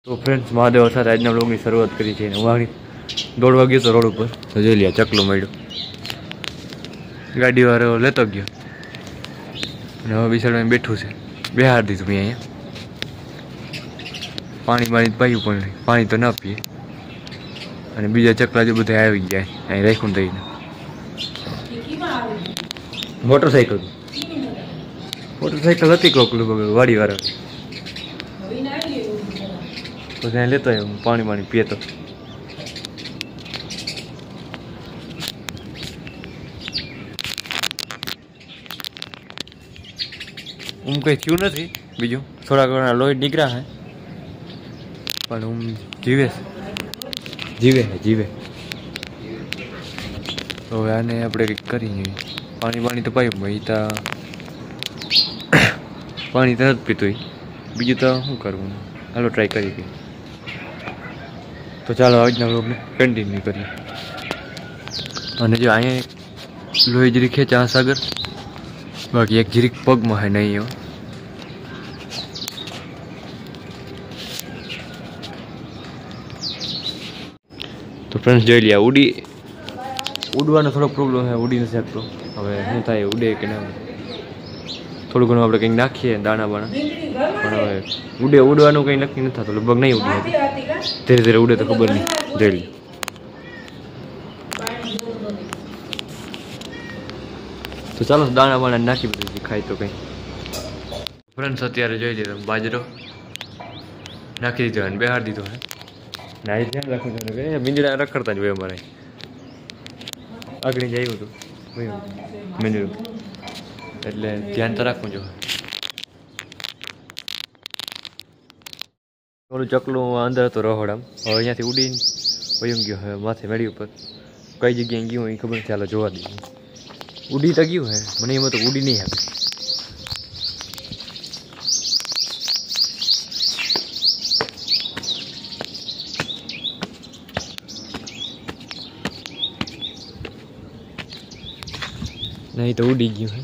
तो फ्रेंड्स महादेव साथ आज व्लॉग की शुरुआत करी है। હું દોડવા ગયો તો રોડ ઉપર તો જોઈ લ્યા ચકલો મળ્યો, ગાડી વાળો લેતો ગયો અને હવે બિસાડમાં બેઠું છે, બેહાર દીધું મેં અહીંયા. પાણી પાયું પણ નહીં, પાણી તો ન પીએ અને બીજા ચકલા જો બધા આવી ગયા અહીં રાખ્યું થઈને. મોટરસાઇકલ હતી કોકલું વાડી વાળા તો ત્યાં લેતો આવ્યો, પાણી પીએ તો હું કંઈ થયું નથી બીજું, થોડા ઘણા લોહી નીકળ્યા હે પણ હું જીવે તો હવે આને આપણે કંઈક કરી પાણી તો પાયું ભાઈ તો પાણી તો નથી પીતું, બીજું તો શું કરવું, હાલો ટ્રાય કરી દઈએ. તો ચાલો આજના વ્લોગને કન્ટિન્યુ કરીએ. અને જો અહીંયા લોહી જરીક ખેંચા સાગર, બાકી એક જરીક પગમાં હે નહીં એવો. તો ફ્રેન્ડ્સ જોઈ લ્યા ઉડવાનો થોડો પ્રોબ્લેમ છે, ઉડી નથી શકતો. હવે શું થાય, ઉડે કે ના થોડું ઘણું આપણે કંઈક નાખીએ દાણા બાણા, પણ હવે ઉડવાનું કંઈ નક્કી નથી થતું, લગભગ નહીં ઉડે, ધીરે ધીરે ઉડે તો ખબર નહીં. જોઈ લે તો ચાલો દાણા બાણા નાખી બધું ખાય તો કંઈ. ફ્રેન્ડ્સ અત્યારે જોઈ લીધો બાજરો નાખી દીધો અને બેહાર દીધો હે ને. આ ધ્યાન રાખવું છે કે મીંદડા રખડતા જ હોય અમારે આગળ જ આવ્યું હતું મીંદડું, એટલે ધ્યાન તો રાખવું જોઈએ. ઓલું ચકલું અંદર હતો રહોડામ, હવે અહીંયાથી ઉડીને વયું ગયો, હવે માથે મેળી ઉપર કઈ જગ્યાએ ગયું એ ખબર નથી, ચાલો જોવા દઈએ. ઉડી તો ગયું હે, મને એમાં તો ઉડી નહીં આપે. નહીં તો ઉડી ગયું હે.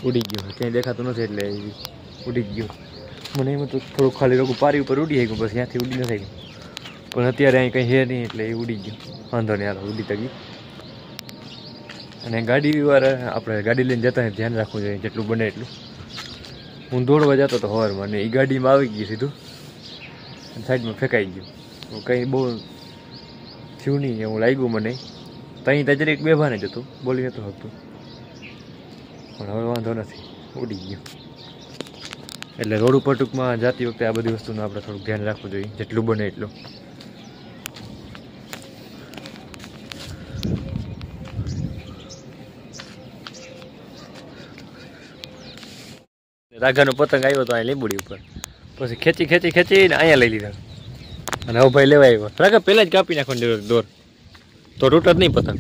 ઉડી ગયું ક્યાંય દેખાતું નથી એટલે ઉડી ગયું. મને એમાં તો થોડુંક ખાલી રોગું પારી ઉપર ઉડી ગયું, બસ ત્યાંથી ઉડી નથી ગયું, પણ અત્યારે અહીં કંઈ હે નહીં એટલે એ ઉડી ગયું. વાંધો નહીં, હાલો ઉડી તો ગયું. અને ગાડીવાળા આપણે ગાડી લઈને જતા હોય ધ્યાન રાખવું જોઈએ જેટલું બને એટલું. હું દોડવા જતો હતો સવારમાં અને એ ગાડીમાં આવી ગઈ સીધું સાઈડમાં ફેંકાઈ ગયું, કંઈ બહુ થયું નહીં એવું લાગ્યું મને. ત્યાં તજરીક બેભાને જ હતું, બોલી નહોતું શકતું, પણ હવે વાંધો નથી, ઉડી ગયું. એટલે રોડ ઉપર ટૂંકમાં જતી વખતે આ બધી વસ્તુનું આપણે થોડુંક ધ્યાન રાખવું જોઈએ જેટલું બને એટલું. રાઘાનો પતંગ આવ્યો તો અહીંયા લીંબુડી ઉપર, પછી ખેંચીને અહીંયા લઈ લીધા અને હવે ભાઈ લેવા આવ્યો. રાઘા પહેલા જ કાપી નાખવાનો દોર તો તૂટત નહીં પતંગ.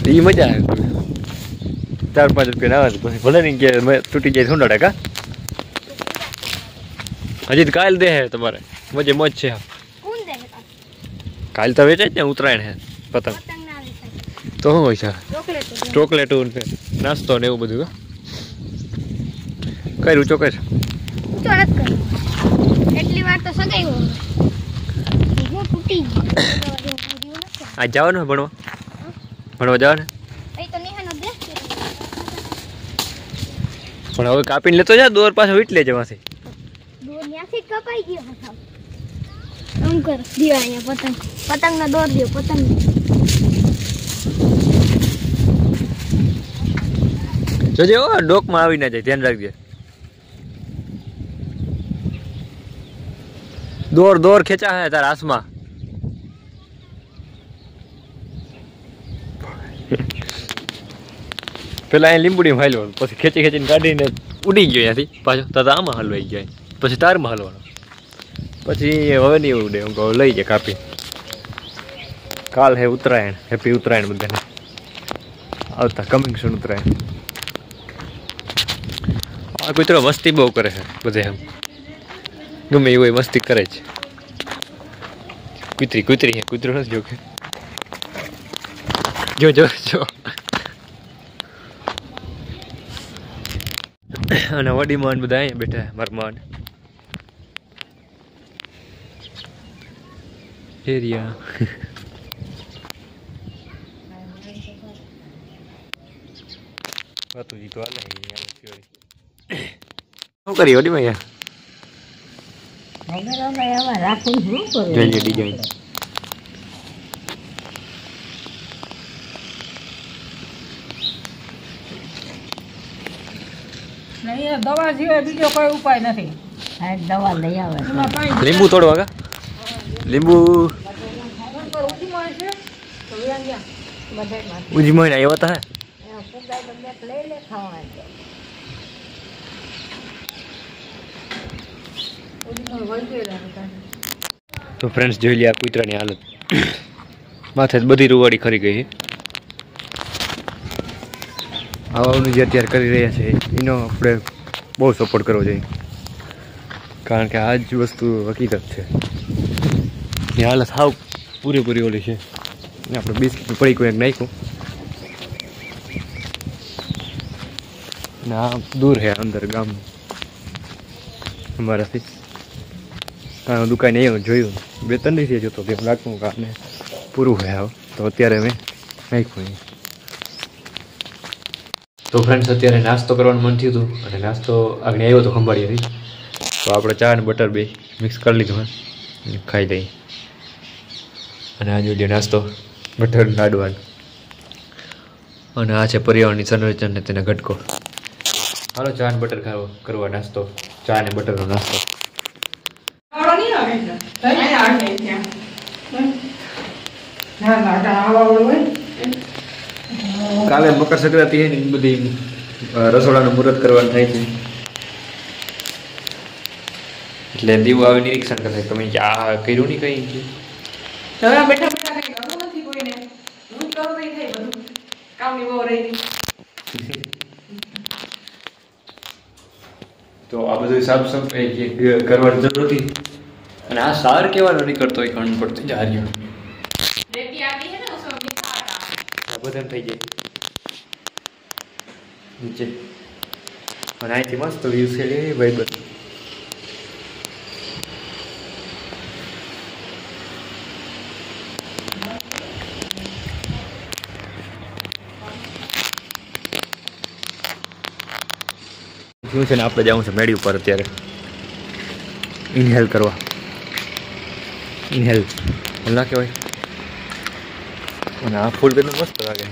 એ મજા આવે, 4-5 રૂપિયા આવે પછી ભલે નહીં કે તૂટી જાય શું કા. હજી કાલ દે હે તમારે મજે મોજ છે. કાલ તો વેચે જ ને, ઉત્તરાયણ હે પતંગ તો શું હોય છે, ચોકલેટો નાસ્તો ને એવું બધું. કર્યું ચોકર આ જવાનું ભણવા જવાનું, પણ હવે કાપીને લેતો જા દોર પાછો વીટ લેજે માંથી. પતંગ નો દોર દો, પતંગ જોજે ડોકમાં આવી ના જાય, ધ્યાન રાખજે. દોર ખેંચા હે તારા હાથમાં. પેલા અહીં લીંબુડી હાલ્યો, પછી ખેંચીને કાઢીને ઉડી ગયો ત્યાંથી પાછો, તાતા આમાં હલવાઈ ગયો, પછી તારમાં હલવાનો, પછી હવે નહીં ઉડે. હું કહું લઈ જાય કાપી. કાલ હે ઉત્તરાયણ, હેપી ઉત્તરાયણ બધાને. આવતા કમિંગ સૂન ઉત્તરાયણ. આ કૂતરો મસ્તી બહુ કરે છે બધે, એમ ગમે એવું મસ્તી કરે છે. કૂતરી કૂતરી હે કૂતરો નથી જો કે જો જો જો અને વડી માન બધા અહીંયા બેઠા મરમાન એરિયા વાતુજી તો આલે શું કરી વડી માં જોઈએ ડિઝાઇન દવા સિવાય બીજો કોઈ ઉપાય નથી. દવા લઈ આવે લીંબુ તોડવા કા લીંબુ ઉજી માં આવ્યા હતા તો ફ્રેન્ડ્સ જોઈ લે આ કૂતરાની હાલત માથે બધી રૂવાડી ખરી ગઈ છે આવાનું જે અત્યારે કરી રહ્યા છે એનો આપણે બહુ સપોર્ટ કરવો જોઈએ કારણ કે આ જ વસ્તુ હકીકત છે એ હાલત સાવ પૂરેપૂરી ઓલી છે ને આપણે બિસ્કીટ પડી કોઈ નાખ્યું ને આ દૂર છે અંદર ગામ અમારાથી કારણ દુકાને એવું જોયું 2-3 દિવસે જોતો તેમ લાગતું કે આને પૂરું હોય આવ તો અત્યારે મેં નાખ્યું તો ફ્રેન્ડ્સ અત્યારે નાસ્તો કરવાનું મન થયું હતું અને નાસ્તો આગળ આવ્યો તો ખંભાળીથી તો આપણે ચા અને બટર બે મિક્સ કરી લીધું હે ખાઈ લઈએ અને આ જોડે નાસ્તો બટર લાડવાનું અને આ છે પર્યાવરણની સંરચના ને તેના ઘટકો હાલો ચા અને બટર ખાવો કરવા નાસ્તો ચા અને બટરનો નાસ્તો કાલે મકર સંક્રાંતિ છે ને બધી રસોડાનું મુહૂર્ત કરવાનું થાય છે એટલે દીવો આવે નિરીક્ષણ કરે તમે આ કર્યું નહીં કઈ બેઠા બેઠા કઈ કરવું નથી કોઈને હું જ કરું નહીં થાય બધું કામની બહુ રહી તો આ બધું સાફ સફાઈ કરવાની જરૂર હતી અને આ સાર કેવાનો નીકળતો હોય ઘણ પડતો જાર્યો રેતી આતી હે ને ઉસો મીઠા આ બધા થઈ જાય નીચે અને અહીંથી મસ્ત વ્યૂ છે રે ભાઈ બસ શું છે ને આપણે જવું છે મેળી ઉપર અત્યારે ઇનહેલ કરવા ઇનહેલ ના કહેવાય અને આ ફૂલ કેટલું મસ્ત લાગે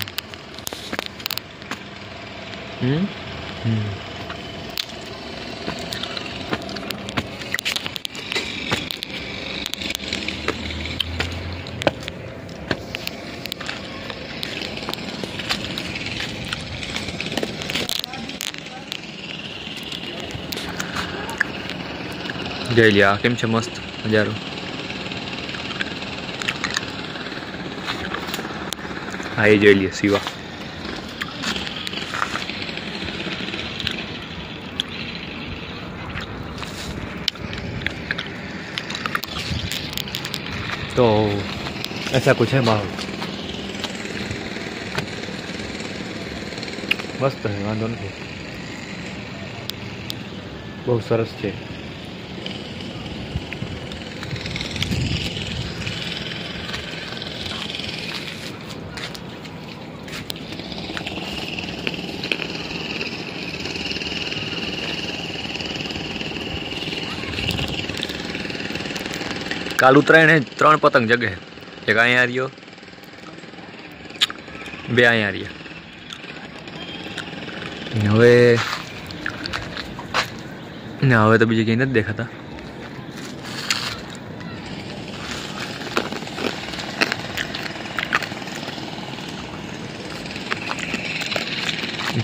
જોઈ લે આ કેમ છે મસ્ત નજારો હા એ જોઈ લે શિવા तो ऐसा कुछ है माहौल मस्त है वांधो नहीं बहुत सरस है काल उतरायण है 3 पतंग जगे एक अँ रियो 2 अँ रिया हवे तो बीजे कहीं नहीं देखाता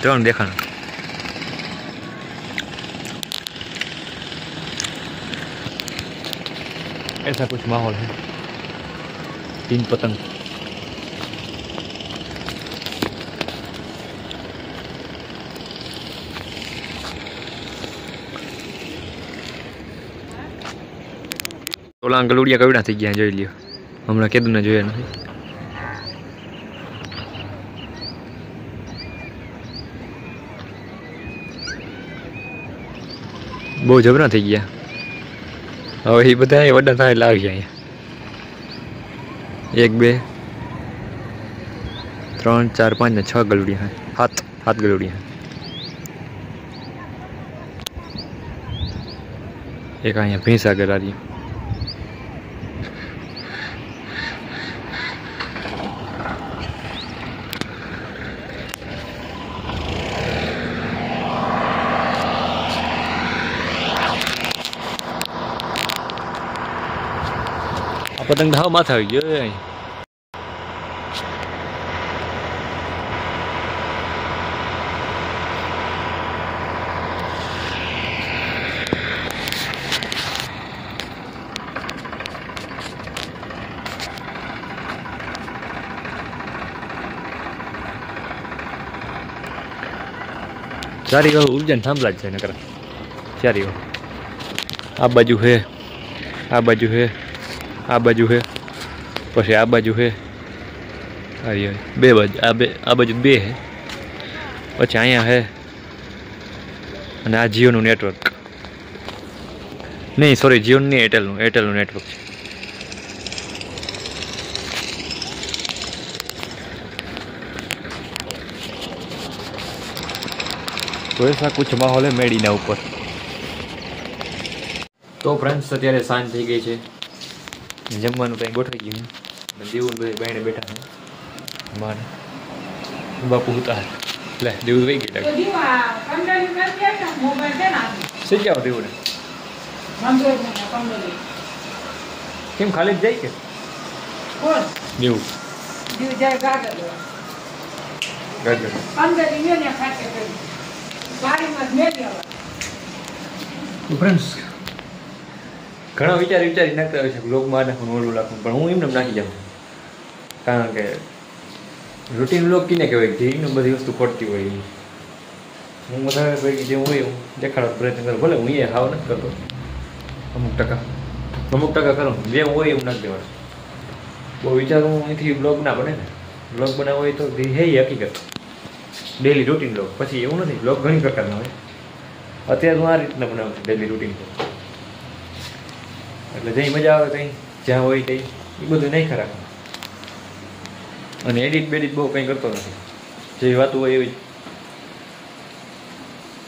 त्रण देखाना ऐसा कुछ माहौल है 3 पतंग ओला गलूड़िया कवड़ा थी गया जोई लियो હમણાં કીધું ને જોયા નથી. બહુ જબરા થઈ ગયા. હવે એ બધા વડા થાય એટલે આવી ગયા અહીંયા. 1 2 3 4 5 ને 6 ગલુડિયા. 7 ગલુડિયા. એક અહીંયા ભેંસ આગળ આવી. આ પતંગ હાવ માથે આવી ગયો. ચારી વાળું ઉર્જાને થાંભલા જ છે નકર. ચારી વાળું આ બાજુ હે, આ બાજુ હે, આ બાજુ હે, પછી આ બાજુ હે. આવી બે બાજુ, આ બાજુ 2 હે, પછી અહીંયા હે. અને આ જીઓનું નેટવર્ક નહીં, સોરી જીઓનું નહીં, એરટેલનું નેટવર્ક છે. તો એસા કુછ માહોલ હે મેડીના ઉપર. તો ફ્રેન્ડ્સ અત્યારે સાંજ થઈ ગઈ છે, જમવાનું કંઈ ગોઠવી ગયું. દેવું બધા બાયણે બેઠા છે. મારે બાપુ ઉતાર લે દેવું વહી ગયા. શી જાઓ દેવું ને કેમ ખાલી જ જાય કે દેવું ફ્રેન્ડ્સ ઘણા વિચારી નાખતા હોય છે બ્લોગમાં નાખવાનું, ઓલું નાખવું, પણ હું એમને નાખી જાઉં. કારણ કે રૂટીન બ્લોગ કીને કહેવાય, જેને બધી વસ્તુ ખોટતી હોય. હું વધારે પૈકી જે હોય હું દેખાડવાનો પ્રયત્ન કરું. ભલે હું એ હાવ નથી કરતો, અમુક ટકા કરું. જે હોય એવું નાખી દેવાનું. બહુ વિચારું અહીંથી બ્લોગ ના બને ને. બ્લોગ બનાવવો હોય તો હે હકીકત ડેલી રૂટીન બ્લોગ. પછી એવું નથી, બ્લોગ ઘણી પ્રકારના હોય. અત્યારે હું આ રીતના બનાવું છું ડેલી રૂટીન બ્લોગ. એટલે જઈ મજા આવે કંઈ જ્યાં હોય કંઈ એ બધું નહીં ખરાબ. અને એડિટ બેડિટ બહુ કંઈ કરતો નથી. જેવી વાતું હોય એવી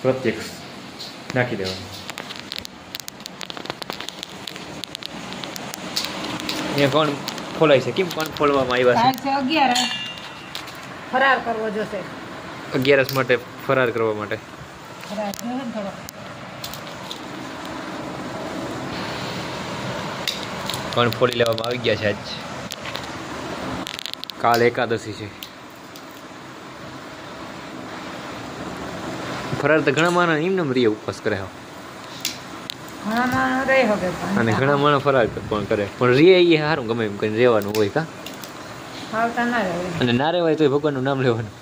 પ્રત્યક્ષ નાખી દેવાનું. અહીંયા કોણ ખોલાય છે? કેમ કોણ ખોલવામાં આવ્યા છે? 11 ફરાર કરવો જોશે. 11 માટે ફરાર કરવા માટે. ફરાર જોશે ને થોડો. કોણ ફોડી લેવામાં આવી ગયા છે આજ. કાલ એકાદશી છે. ફરાર તો ઘણા માણસ એમને રીએ ઉપવાસ કરે. ઘણા માણસ રહી શકે અને ઘણા માણસ ફરાર પણ કરે. પણ રીએ એ સારું ગમે એમ કરીને રહેવાનું હોય કા. આવતા ના રહેવાય. અને ના રહેવાય તો ભગવાનનું નામ લેવાનું.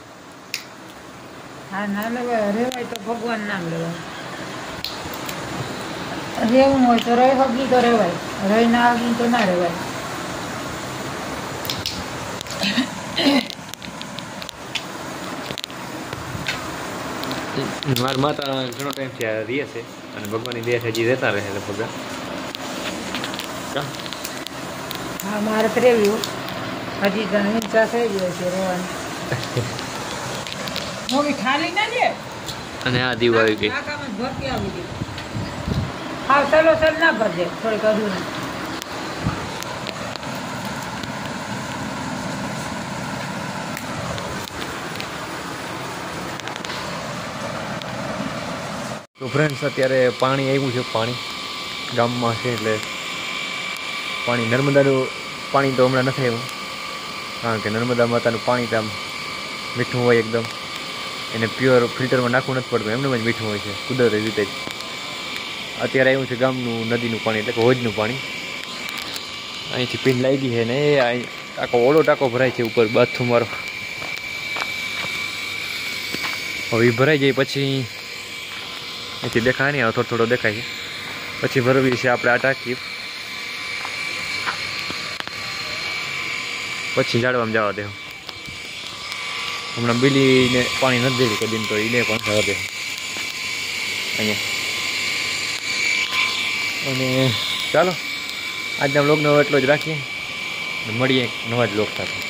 હા ના રહેવાય તો ભગવાન નામ લેવાનું. રહેવું હોય તો રહી હગી તો રહેવાય, રહી ના હગી તો ના રહેવાય. મારા માતા ઘણો ટાઈમથી આ રહે છે અને ભગવાનની દયા હજી રહેતા રહે લગભગ. હા મારે તો રહેવું હજી તને હિંસા થઈ ગયો છે રહેવાની. મોગી ખાલી ના લે. અને આ દીવ આવી ગઈ. આ કામ જ ભરતી આવી ગઈ. હા ચલો સર ના ભરજે થોડીક અધૂરી. તો ફ્રેન્ડ્સ અત્યારે પાણી આવ્યું છે. પાણી ગામમાં છે એટલે પાણી નર્મદાનું પાણી તો હમણાં નથી આવ્યું. કારણ કે નર્મદા માતાનું પાણી તો આમ મીઠું હોય એકદમ. એને પ્યોર ફિલ્ટરમાં નાખવું નથી પડતું, એમને જ મીઠું હોય છે કુદરતી રીતે જ. અત્યારે આવ્યું છે ગામનું નદીનું પાણી એટલે કે હોજનું પાણી. અહીંથી પીન લાગી છે ને એ આખો ઓળો ટાંકો ભરાય છે ઉપર બાથરૂમ વાળો. હવે એ ભરાઈ જાય પછી અહીંથી દેખાય નહીં, થોડો થોડો દેખાય છે. પછી ભરવી છે આપણે આ ટાંકી. પછી ઝાડવામાં જવા દે. હમણાં બિલીને પાણી નથી દેવું કદી, તો એને પણ જવા દે અહીંયા. અને ચાલો આજના બ્લોગનો એટલો જ રાખીએ, મળીએ નવા જ બ્લોગ સાથે.